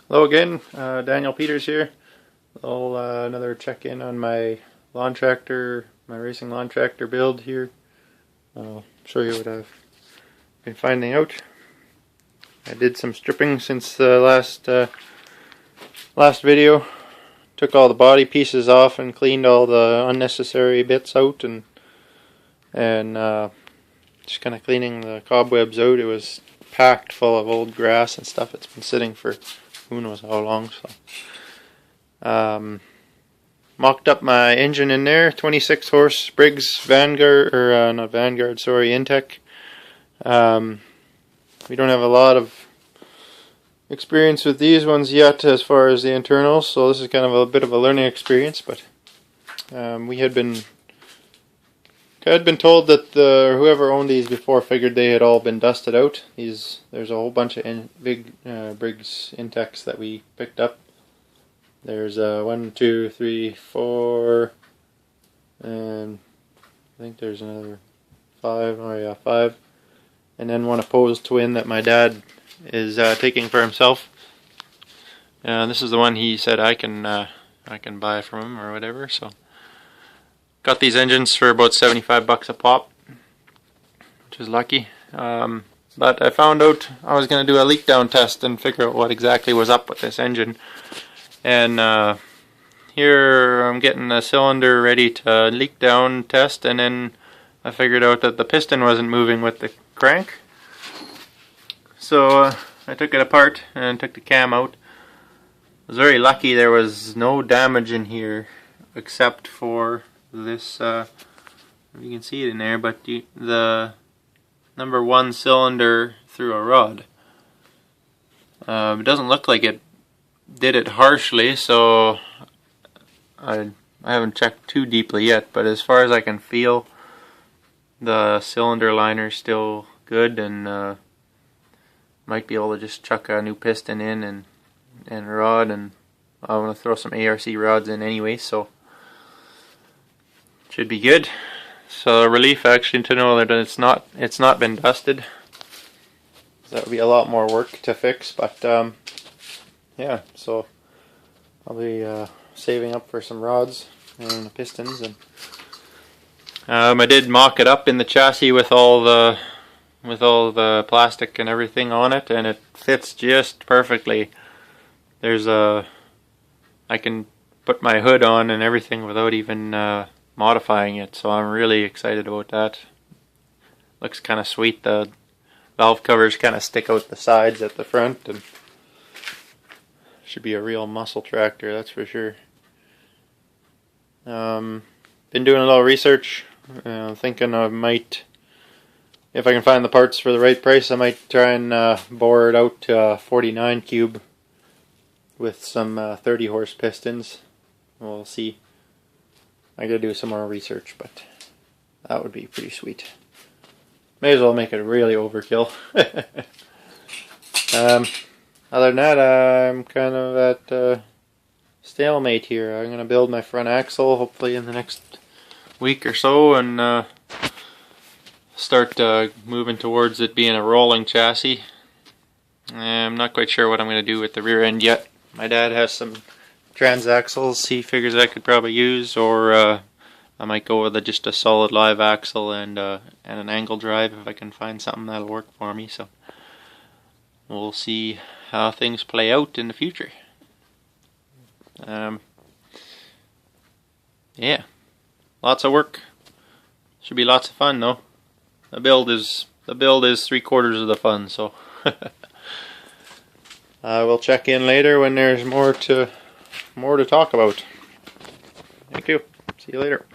Hello again, Daniel Peters here. Another check-in on my lawn tractor, my racing lawn tractor build here. I'll show you what I've been finding out. I did some stripping since the last video. Took all the body pieces off and cleaned all the unnecessary bits out, and just kind of cleaning the cobwebs out. It was packed full of old grass and stuff. It's been sitting for who knows how long. So mocked up my engine in there, 26 horse Briggs Vanguard, or not Vanguard, sorry, Intech. We don't have a lot of experience with these ones yet as far as the internals, so this is kind of a bit of a learning experience. But we had been told that whoever owned these before figured they had all been dusted out. There's a whole bunch of big Briggs Intechs that we picked up. There's 1, 2, 3, 4, and I think there's another 5. Oh yeah, 5. And then one opposed twin that my dad is taking for himself. This is the one he said I can buy from him or whatever. So got these engines for about 75 bucks a pop, which is lucky. But I found out I was going to do a leak down test and figure out what exactly was up with this engine. And here I'm getting the cylinder ready to leak down test, and then I figured out that the piston wasn't moving with the crank. So I took it apart and took the cam out. I was very lucky there was no damage in here except for this, you can see it in there, but the number 1 cylinder through a rod. It doesn't look like it did it harshly, so I haven't checked too deeply yet, but as far as I can feel, the cylinder liner's still good, and might be able to just chuck a new piston in and rod, and I want to throw some ARC rods in anyway, so should be good. So a relief actually to know that it's not been dusted. That would be a lot more work to fix, but yeah, so I'll be saving up for some rods and pistons, and I did mock it up in the chassis with all the plastic and everything on it, and it fits just perfectly. I can put my hood on and everything without even modifying it, so I'm really excited about that. Looks kind of sweet. The valve covers kind of stick out the sides at the front, and should be a real muscle tractor, that's for sure. Been doing a little research, thinking I might, if I can find the parts for the right price, I might try and bore it out to a 49 cube with some 30 horse pistons. We'll see. I gotta do some more research, but that would be pretty sweet. May as well make it really overkill. Other than that, I'm kind of at stalemate here. I'm gonna build my front axle hopefully in the next week or so, and start moving towards it being a rolling chassis. I'm not quite sure what I'm gonna do with the rear end yet. My dad has some transaxles he figures I could probably use, or I might go with just a solid live axle and an angle drive if I can find something that'll work for me. So we'll see how things play out in the future. Yeah, lots of work. Should be lots of fun though. The build is 3/4 of the fun. So we'll check in later when there's more to talk about. Thank you. See you later.